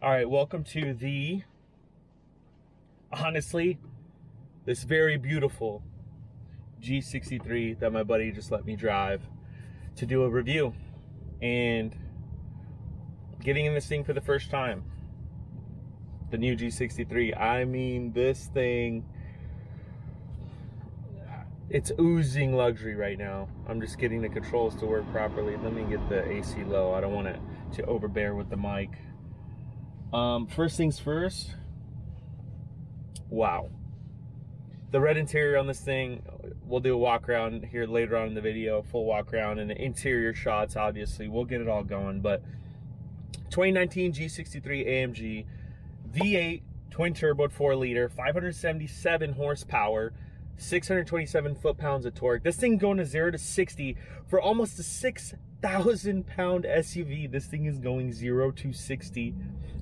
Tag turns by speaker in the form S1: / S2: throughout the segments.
S1: All right, welcome to honestly, this very beautiful G63 that my buddy just let me drive to do a review. And getting in this thing for the first time, the new G63. I mean, this thing, it's oozing luxury right now. I'm just getting the controls to work properly. Let me get the AC low. I don't want it to overbear with the mic. First things first, wow. The red interior on this thing, we'll do a walk around here later on in the video, full walk around, and the interior shots, obviously, we'll get it all going. But 2019 G63 AMG, V8, twin turbo, 4 liter, 577 horsepower, 627 foot-pounds of torque. This thing going to 0 to 60 for almost a 6,000-pound SUV. This thing is going 0 to 60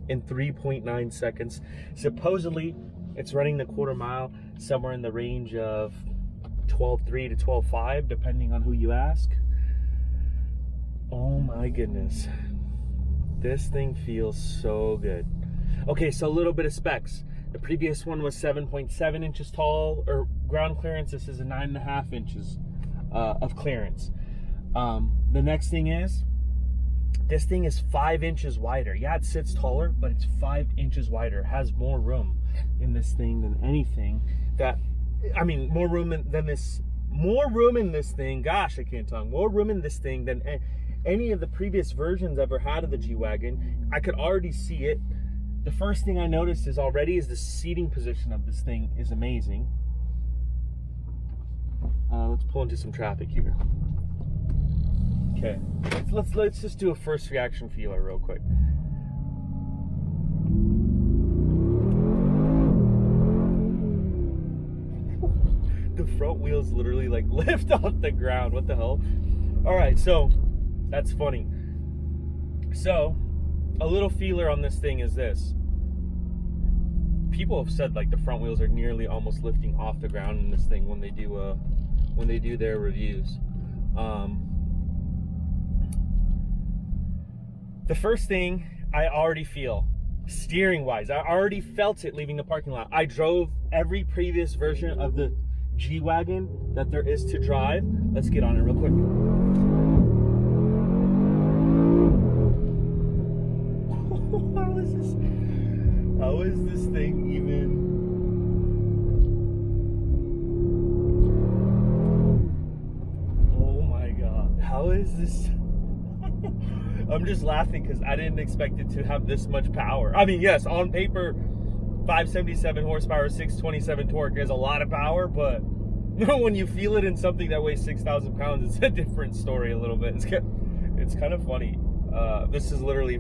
S1: in 3.9 seconds. Supposedly, it's running the quarter mile somewhere in the range of 12.3 to 12.5, depending on who you ask. Oh my goodness. This thing feels so good. Okay, so a little bit of specs. The previous one was 7.7 inches tall, or ground clearance. This is a 9.5 inches of clearance. The next thing is, this thing is 5 inches wider. Yeah, it sits taller, but it's 5 inches wider. It has more room in this thing than anything that, I mean, more room in this thing. Gosh, I can't talk. More room in this thing than any of the previous versions I've ever had of the G-Wagon. I could already see it. The first thing I noticed is the seating position of this thing is amazing. Let's pull into some traffic here. Okay, let's just do a first reaction feeler real quick. The front wheels literally like lift off the ground. What the hell? All right, so that's funny. So a little feeler on this thing is this. People have said like the front wheels are nearly almost lifting off the ground in this thing when they do their reviews. The first thing I already feel, steering wise, I already felt it leaving the parking lot. I drove every previous version of the G-Wagon that there is to drive. Let's get on it real quick. How is this thing even? Oh my God, how is this? I'm just laughing because I didn't expect it to have this much power. I mean, yes, on paper, 577 horsepower, 627 torque is a lot of power, but when you feel it in something that weighs 6,000 pounds, it's a different story a little bit. It's kind of funny. This is literally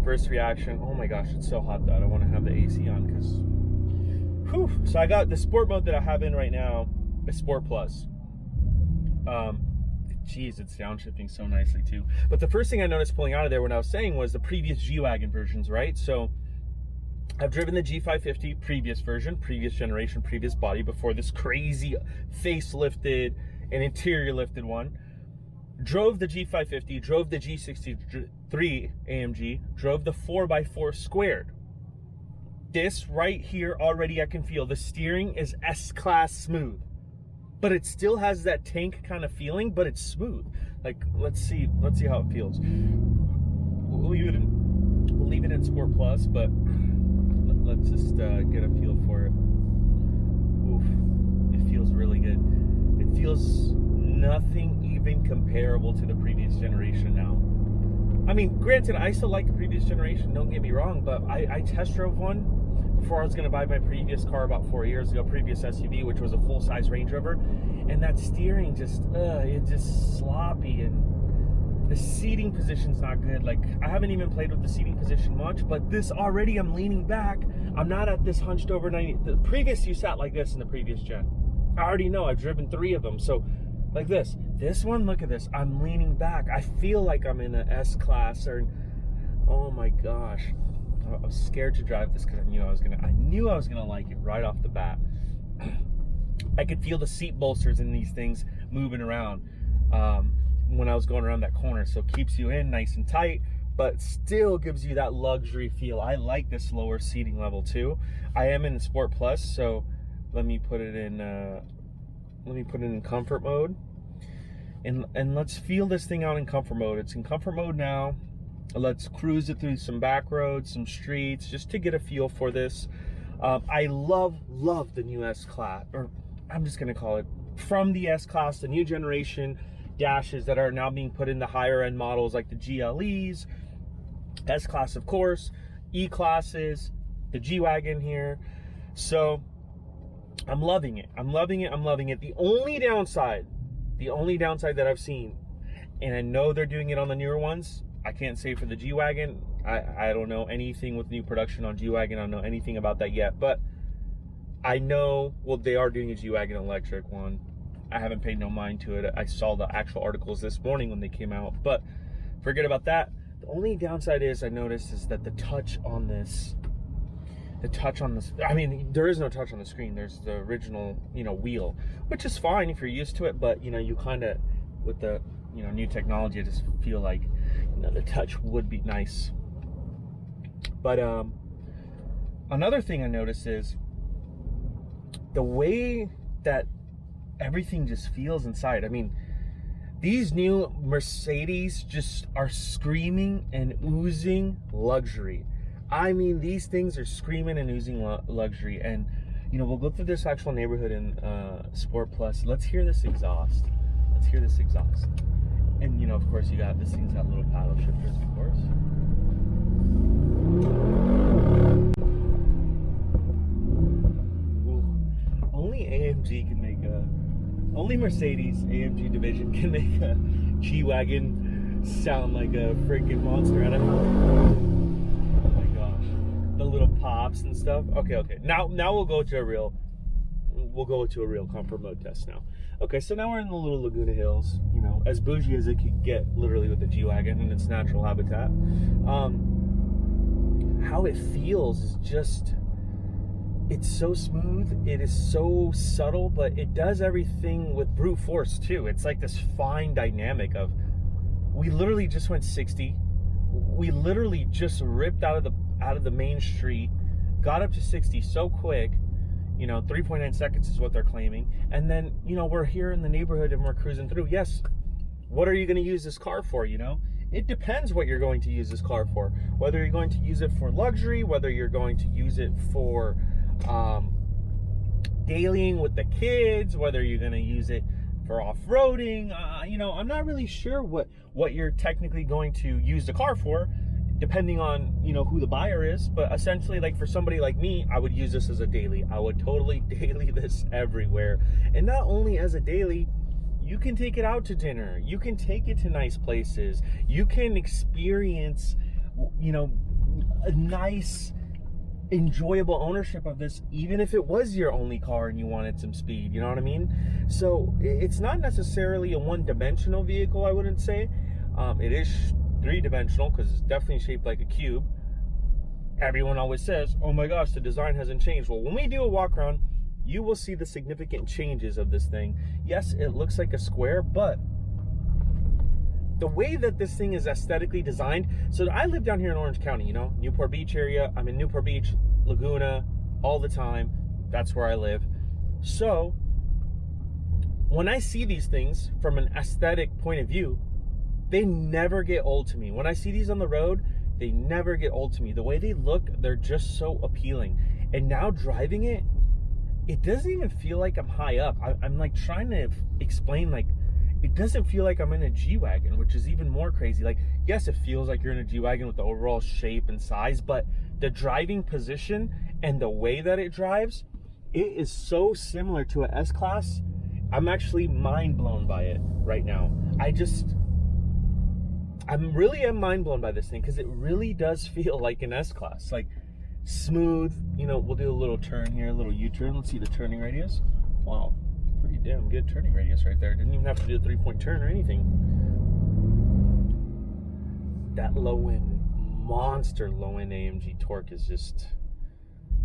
S1: first reaction. Oh my gosh, it's so hot though. I don't want to have the AC on because, so I got the sport mode that I have in right now is Sport Plus. Geez, it's downshifting so nicely too. But the first thing I noticed pulling out of there when I was saying was the previous G-Wagon versions, right? So I've driven the G550 previous version, previous generation, previous body before this crazy facelifted and interior lifted one. Drove the G550, drove the G63 AMG, drove the 4x4 squared. This right here already I can feel the steering is S-Class smooth. But it still has that tank kind of feeling, but it's smooth. Like, let's see how it feels. We'll leave it in Sport Plus, but let's just get a feel for it. Oof, it feels really good. It feels nothing even comparable to the previous generation now. I mean, granted, I still like the previous generation, don't get me wrong, but I test drove one before I was going to buy my previous car about 4 years ago, previous SUV, which was a full-size Range Rover, and that steering just, it's just sloppy, and the seating position's not good. Like, I haven't even played with the seating position much, but this already, I'm leaning back. I'm not at this hunched over 90. The previous, you sat like this in the previous gen. I already know, I've driven 3 of them, so like this. This one, look at this, I'm leaning back. I feel like I'm in an S-Class, or, oh my gosh. I was scared to drive this because I knew I was gonna like it right off the bat. I could feel the seat bolsters in these things moving around when I was going around that corner, so it keeps you in nice and tight. but still gives you that luxury feel. I like this lower seating level too. I am in Sport Plus, so let me put it in comfort mode, and let's feel this thing out in comfort mode. It's in comfort mode now. Let's cruise it through some back roads, some streets, just to get a feel for this. I love the new S-Class, or I'm just gonna call it, from the S-Class, the new generation dashes that are now being put into higher end models like the GLEs, S-Class of course, E-Classes, the G-Wagon here. So I'm loving it. I'm loving it. The only downside that I've seen, and I know they're doing it on the newer ones, I can't say for the G-Wagon. I don't know anything with new production on G-Wagon. I don't know anything about that yet, but I know, well, they are doing a G-Wagon electric one. I haven't paid no mind to it. I saw the actual articles this morning when they came out, but forget about that. The only downside I noticed is that the touch on this, I mean, there is no touch on the screen. There's the original, wheel, which is fine if you're used to it, but, you kind of, with the, new technology, I just feel like, the touch would be nice. But another thing I noticed is the way that everything just feels inside. I mean, these new Mercedes just are screaming and oozing luxury. I mean, these things are screaming and oozing luxury. And, we'll go through this actual neighborhood in Sport Plus. Let's hear this exhaust. And, of course, this thing's got little paddle shifters, of course. Only Mercedes AMG division can make a G-Wagon sound like a freaking monster. Oh my gosh, the little pops and stuff. Okay. Now we'll go to a real comfort mode test now. Okay, so now we're in the little Laguna Hills. As bougie as it could get, literally, with the G-Wagon in its natural habitat. How it feels is just, it's so smooth, it is so subtle, but it does everything with brute force too. It's like this fine dynamic of, we literally just went 60. We literally just ripped out of the main street, got up to 60 so quick. 3.9 seconds is what they're claiming. And then, we're here in the neighborhood and we're cruising through. Yes, what are you going to use this car for, It depends what you're going to use this car for. Whether you're going to use it for luxury, whether you're going to use it for dailying with the kids, whether you're going to use it for off-roading. I'm not really sure what you're technically going to use the car for, depending on, who the buyer is. But essentially, like for somebody like me, I would use this as a daily. I would totally daily this everywhere. And not only as a daily, you can take it out to dinner. You can take it to nice places. You can experience, a nice, enjoyable ownership of this, even if it was your only car and you wanted some speed. You know what I mean? So it's not necessarily a one-dimensional vehicle, I wouldn't say. It is three-dimensional because it's definitely shaped like a cube. Everyone always says, oh my gosh, the design hasn't changed. Well, when we do a walk around, you will see the significant changes of this thing. Yes, it looks like a square, but the way that this thing is aesthetically designed. So I live down here in Orange County, Newport Beach area. I'm in Newport Beach, Laguna, all the time. That's where I live. So when I see these things from an aesthetic point of view, they never get old to me. When I see these on the road, they never get old to me. The way they look, they're just so appealing. And now driving it, it doesn't even feel like I'm high up. I'm like trying to explain, like, it doesn't feel like I'm in a G-Wagon, which is even more crazy. Like, yes, it feels like you're in a G-Wagon with the overall shape and size, but the driving position and the way that it drives, it is so similar to a S-Class. I'm actually mind blown by it right now. I'm really mind blown by this thing because it really does feel like an S-Class, like smooth. We'll do a little turn here, a little U-turn. Let's see the turning radius. Wow, pretty damn good turning radius right there. Didn't even have to do a 3-point turn or anything. That monster low-end AMG torque is just,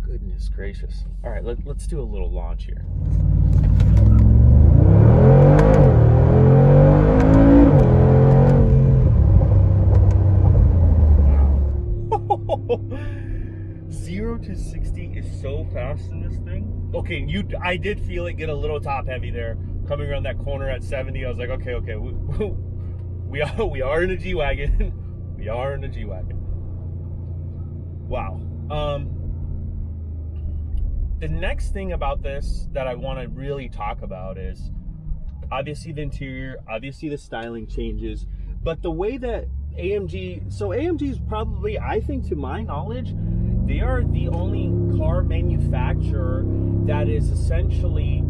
S1: goodness gracious. All right, let's do a little launch here. 0 to 60 is so fast in this thing. Okay, I did feel it get a little top heavy there. Coming around that corner at 70, I was like, okay, we are in a G-Wagon. We are in a G-Wagon. Wow. The next thing about this that I want to really talk about is obviously the interior, obviously the styling changes, but the way that AMG is probably, I think to my knowledge, they are the only car manufacturer that is essentially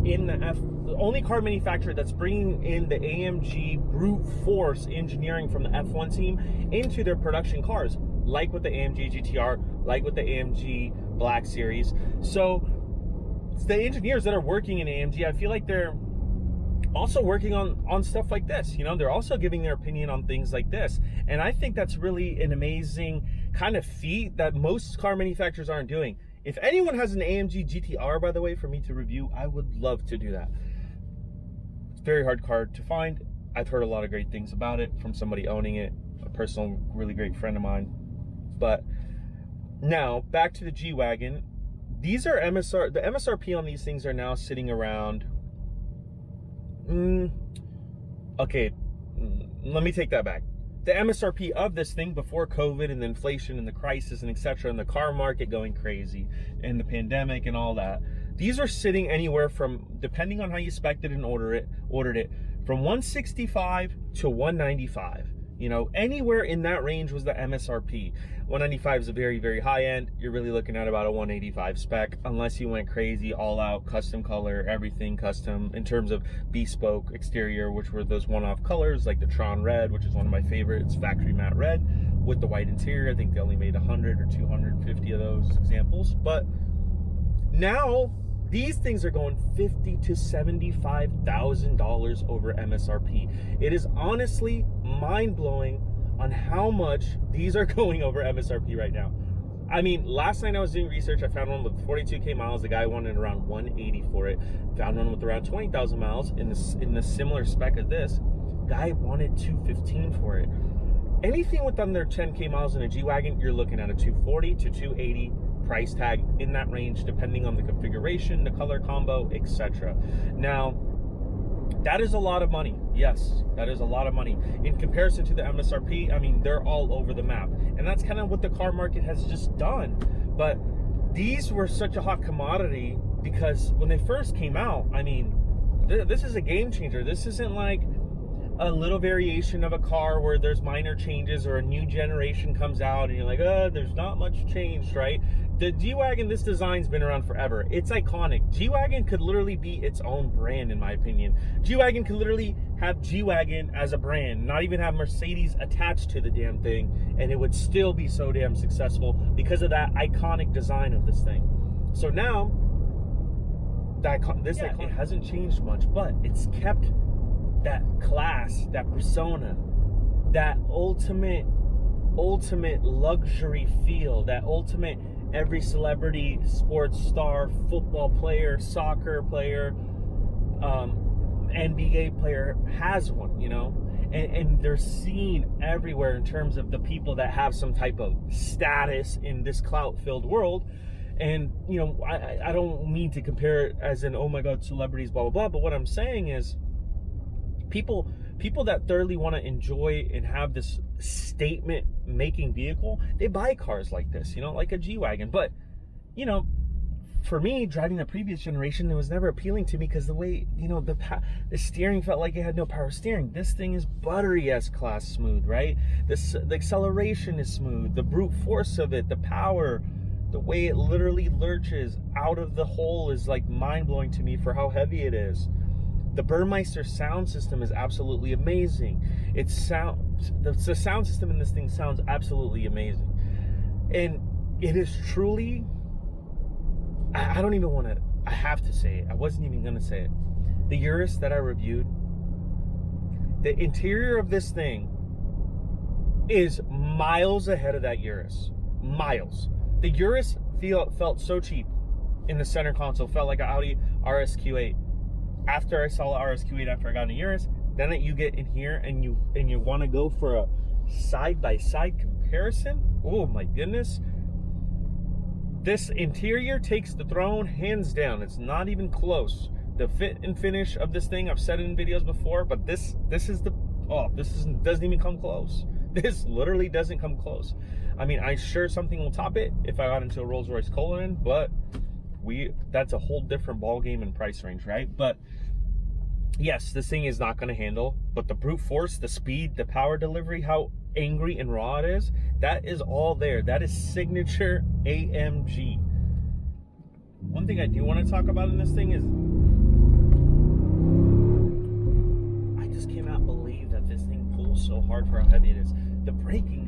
S1: the only car manufacturer that's bringing in the AMG brute force engineering from the F1 team into their production cars, like with the AMG GTR, like with the AMG Black Series. So the engineers that are working in AMG, I feel like they're also working on stuff like this. You know, they're also giving their opinion on things like this. And I think that's really an amazing kind of feat that most car manufacturers aren't doing. If anyone has an AMG GTR, by the way, for me to review, I would love to do that. It's a very hard car to find. I've heard a lot of great things about it from somebody owning it, a personal, really great friend of mine. But now, back to the G-Wagon. These are the MSRP on these things are now sitting around, okay, let me take that back. The MSRP of this thing before COVID and the inflation and the crisis and etc. and the car market going crazy and the pandemic and all that, these are sitting anywhere from, depending on how you spec'd it and ordered it, from 165 to 195. You know, anywhere in that range was the MSRP. 195 is a very, very high end. You're really looking at about a 185 spec, unless you went crazy, all out, custom color, everything custom in terms of bespoke exterior, which were those one-off colors like the Tron Red, which is one of my favorites, factory matte red with the white interior. I think they only made 100 or 250 of those examples. But now these things are going $50,000 to $75,000 over MSRP. It is honestly mind-blowing on how much these are going over MSRP right now. I mean, last night I was doing research, I found one with 42K miles. The guy wanted around 180 for it. Found one with around 20,000 miles in the similar spec of this. Guy wanted 215 for it. Anything with under 10K miles in a G-Wagon, you're looking at a 240 to 280 price tag, in that range, depending on the configuration, the color combo, etc. Now, that is a lot of money. Yes, that is a lot of money. In comparison to the MSRP, I mean, they're all over the map. And that's kind of what the car market has just done. But these were such a hot commodity because when they first came out, I mean, this is a game changer. This isn't like a little variation of a car where there's minor changes or a new generation comes out and you're like, there's not much change, right? The G-Wagon, this design's been around forever. It's iconic. G-Wagon could literally be its own brand, in my opinion. G-Wagon could literally have G-Wagon as a brand, not even have Mercedes attached to the damn thing, and it would still be so damn successful because of that iconic design of this thing. So now, it hasn't changed much, but it's kept that class, that persona, that ultimate luxury feel, that ultimate every celebrity, sports star, football player, soccer player, NBA player has one, you know, and they're seen everywhere in terms of the people that have some type of status in this clout-filled world. And, you know, I don't mean to compare it as in, oh my God, celebrities, blah, blah, blah, but what I'm saying is people that thoroughly want to enjoy and have this statement making vehicle, they buy cars like this, you know, like a G-Wagon. But, you know, for me, driving the previous generation, it was never appealing to me because the way, you know, the steering felt like it had no power steering. This thing is buttery S-Class smooth, right? The acceleration is smooth. The brute force of it, the power, the way it literally lurches out of the hole is like mind-blowing to me for how heavy it is. The Burmeister sound system is absolutely amazing. The sound system in this thing sounds absolutely amazing. And it is truly, I don't even want to, I have to say it. I wasn't even going to say it. The Urus that I reviewed, the interior of this thing is miles ahead of that Urus. Miles. The Urus felt so cheap in the center console. Felt like an Audi RSQ8. After I saw the RSQ8, after I got a Urus, then you get in here and you want to go for a side-by-side comparison. comparison, oh my goodness, this interior takes the throne hands down. It's not even close. The fit and finish of this thing, I've said it in videos before, but this doesn't even come close. This literally doesn't come close. I mean, I'm sure something will top it if I got into a Rolls Royce Cullinan, but that's a whole different ball game and price range, right? But yes, this thing is not going to handle, but the brute force, the speed, the power delivery, how angry and raw it is, that is all there. That is signature AMG. One thing I do want to talk about in this thing is I just cannot believe that this thing pulls so hard for how heavy it is. The braking,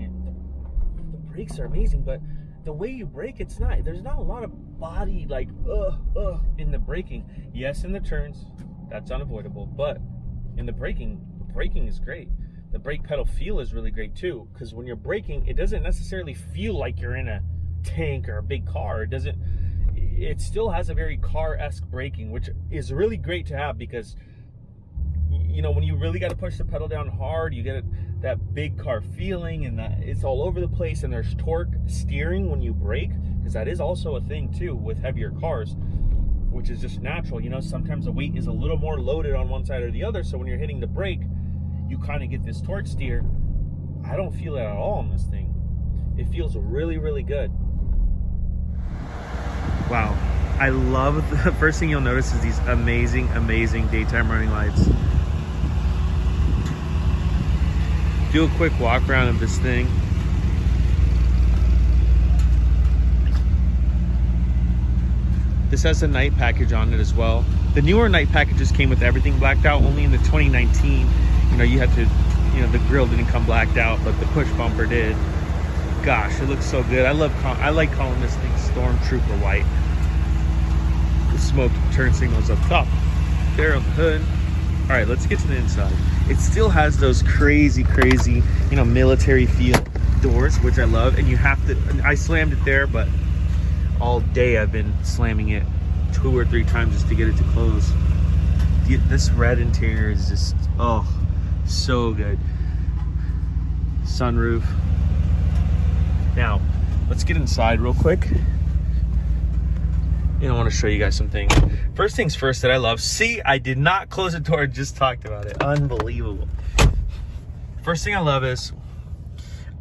S1: the brakes are amazing, but the way you brake, it's not, there's not a lot of body like in the braking. Yes, in the turns, that's unavoidable, but in the braking is great. The brake pedal feel is really great too, because when you're braking, it doesn't necessarily feel like you're in a tank or a big car. It still has a very car-esque braking, which is really great to have, because you know, when you really got to push the pedal down hard, you get that big car feeling, and that it's all over the place, and there's torque steering when you brake, because that is also a thing too with heavier cars, which is just natural. You know, sometimes the weight is a little more loaded on one side or the other, so when you're hitting the brake, you kind of get this torque steer. I don't feel it at all on this thing. It feels really, really good. Wow. I love, the first thing you'll notice is these amazing daytime running lights. Do a quick walk around of this thing. This has a night package on it as well. The newer night packages came with everything blacked out. Only in the 2019, you know, you had to, you know, the grille didn't come blacked out, but the push bumper did. Gosh, it looks so good. I like calling this thing Stormtrooper white. The smoke turn signals up top there on the hood. All right, let's get to the inside. It still has those crazy, you know, military feel doors, which I love. And you have to, I slammed it there, but all day I've been slamming it 2 or 3 times just to get it to close. This red interior is just, oh, so good. Sunroof. Now, let's get inside real quick. And I want to show you guys some things. First things first that I love. See, I did not close the door, just talked about it. Unbelievable. First thing I love is,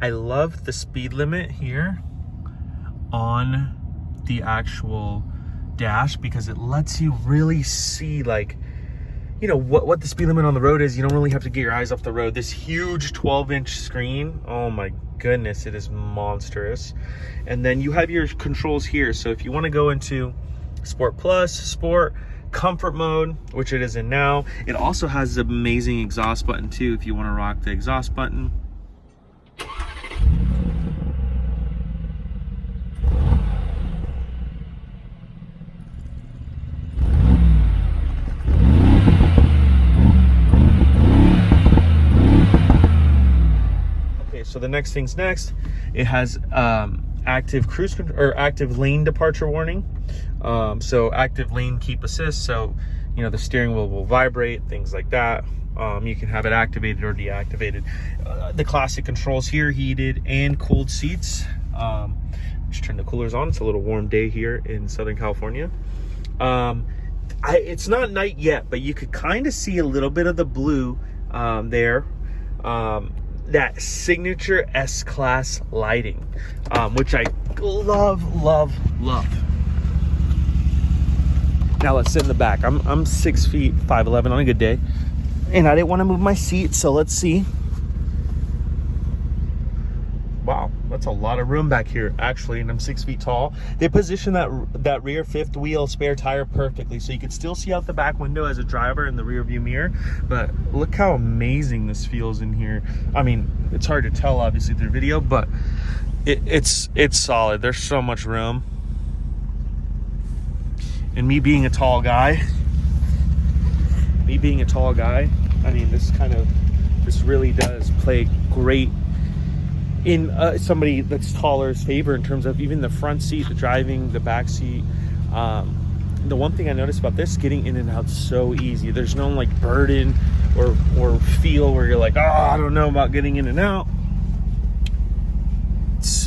S1: I love the speed limit here on the actual dash, because it lets you really see, like, you know, what the speed limit on the road is. You don't really have to get your eyes off the road. This huge 12-inch screen, oh my goodness, it is monstrous. And then you have your controls here. So if you want to go into Sport Plus, Sport, Comfort mode, which it is in now, it also has the amazing exhaust button too, if you want to rock the exhaust button. So the next thing's next. It has active cruise control, or active lane departure warning. So active lane keep assist. So, you know, the steering wheel will vibrate, things like that. You can have it activated or deactivated. The classic controls here, heated and cooled seats. Just turn the coolers on. It's a little warm day here in Southern California. It's not night yet, but you could kind of see a little bit of the blue there. That signature S-Class lighting, which I love. Now let's sit in the back. I'm 6 feet 5'11" on a good day, and I didn't want to move my seat, so let's see. Wow, that's a lot of room back here, actually, and I'm 6 feet tall. They position that rear fifth wheel spare tire perfectly, so you can still see out the back window as a driver in the rear view mirror. But look how amazing this feels in here. I mean, it's hard to tell, obviously, through video, but it's solid. There's so much room. And me being a tall guy, I mean, this really does play great in somebody that's taller's favor in terms of even the front seat, the driving, the back seat. The one thing I noticed about this, getting in and out so easy. There's no like burden or feel where you're like, oh, I don't know about getting in and out.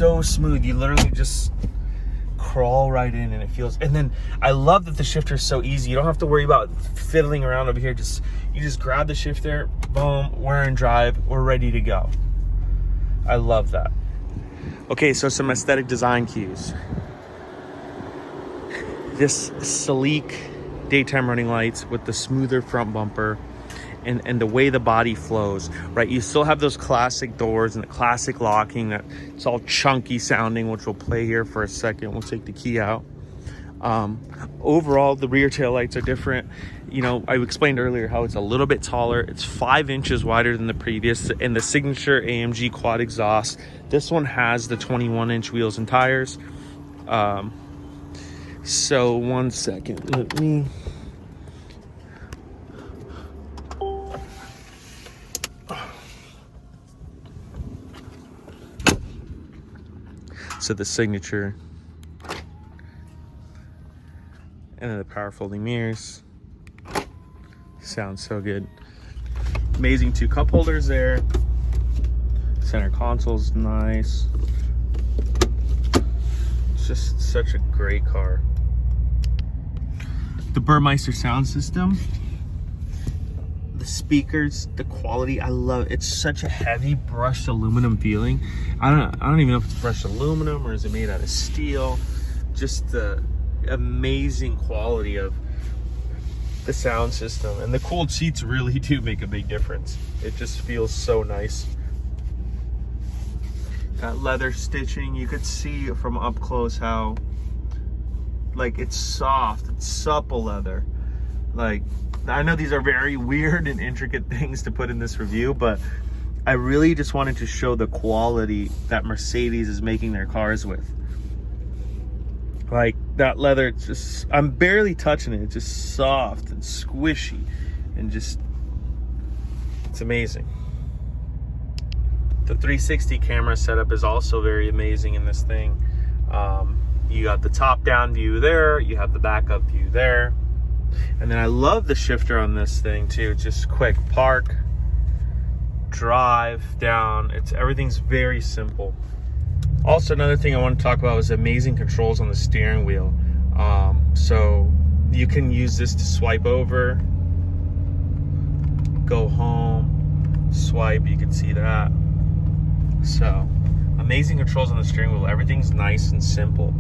S1: so smooth. You literally just crawl right in and it feels, and then I love that the shifter is so easy. You don't have to worry about fiddling around over here. You just grab the shifter, boom, we're in drive, we're ready to go. I love that. Okay, so some aesthetic design cues. This sleek daytime running lights with the smoother front bumper and the way the body flows, right? You still have those classic doors and the classic locking that it's all chunky sounding, which we'll play here for a second. We'll take the key out. Overall, the rear tail lights are different. You know, I explained earlier how it's a little bit taller. It's 5 inches wider than the previous, and the signature AMG quad exhaust. This one has the 21-inch wheels and tires. So 1 second, let me... So the signature, and then the power folding mirrors. Sounds so good. Amazing 2 cup holders there. Center console's nice. It's just such a great car. The Burmeister sound system, the speakers, the quality, I love it. It's such a heavy brushed aluminum feeling. I don't even know if it's brushed aluminum or is it made out of steel. Just the amazing quality of the sound system, and the cooled seats really do make a big difference. It just feels so nice. That leather stitching, you could see from up close how like it's soft, it's supple leather. Like, I know these are very weird and intricate things to put in this review, but I really just wanted to show the quality that Mercedes is making their cars with. Like, that leather, it's just, I'm barely touching it. It's just soft and squishy and just, it's amazing. The 360 camera setup is also very amazing in this thing. You got the top-down view there, you have the backup view there. And then I love the shifter on this thing too. Just quick park, drive, down. Everything's very simple. Also, another thing I want to talk about is amazing controls on the steering wheel. So you can use this to swipe over, go home, swipe, you can see that. So amazing controls on the steering wheel. Everything's nice and simple.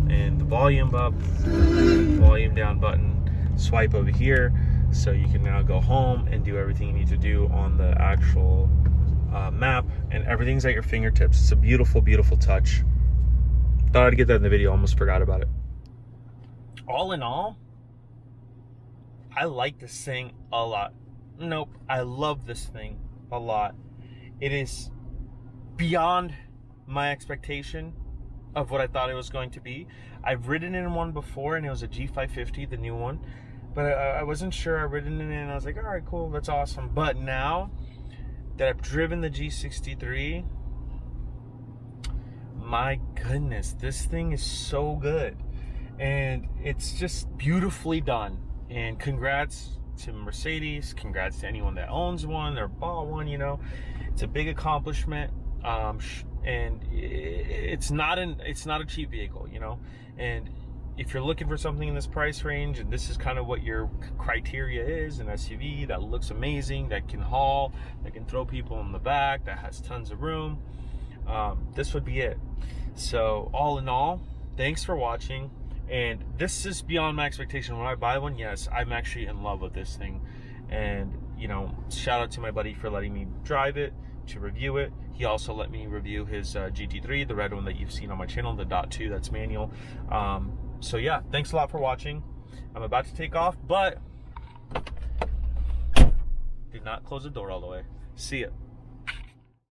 S1: And the volume up, volume down button, swipe over here, so you can now go home and do everything you need to do on the actual map, and everything's at your fingertips. It's a beautiful, beautiful touch. Thought I'd get that in the video, almost forgot about it. All in all, I like this thing a lot. Nope, I love this thing a lot. It is beyond my expectation of what I thought it was going to be. I've ridden in one before, and it was a G550, the new one, but I wasn't sure. I've ridden in it, and I was like, all right, cool, that's awesome. But now that I've driven the G63, my goodness, this thing is so good, and it's just beautifully done. And congrats to Mercedes, congrats to anyone that owns one or bought one. You know, it's a big accomplishment. And it's not a cheap vehicle, you know. And if you're looking for something in this price range, and this is kind of what your criteria is, an SUV that looks amazing, that can haul, that can throw people in the back, that has tons of room, this would be it. So all in all, thanks for watching. And this is beyond my expectation. When I buy one, yes, I'm actually in love with this thing. And, you know, shout out to my buddy for letting me drive it, to review it. He also let me review his GT3, the red one that you've seen on my channel, the .2, that's manual. So yeah, thanks a lot for watching. I'm about to take off, but do not close the door all the way. See ya.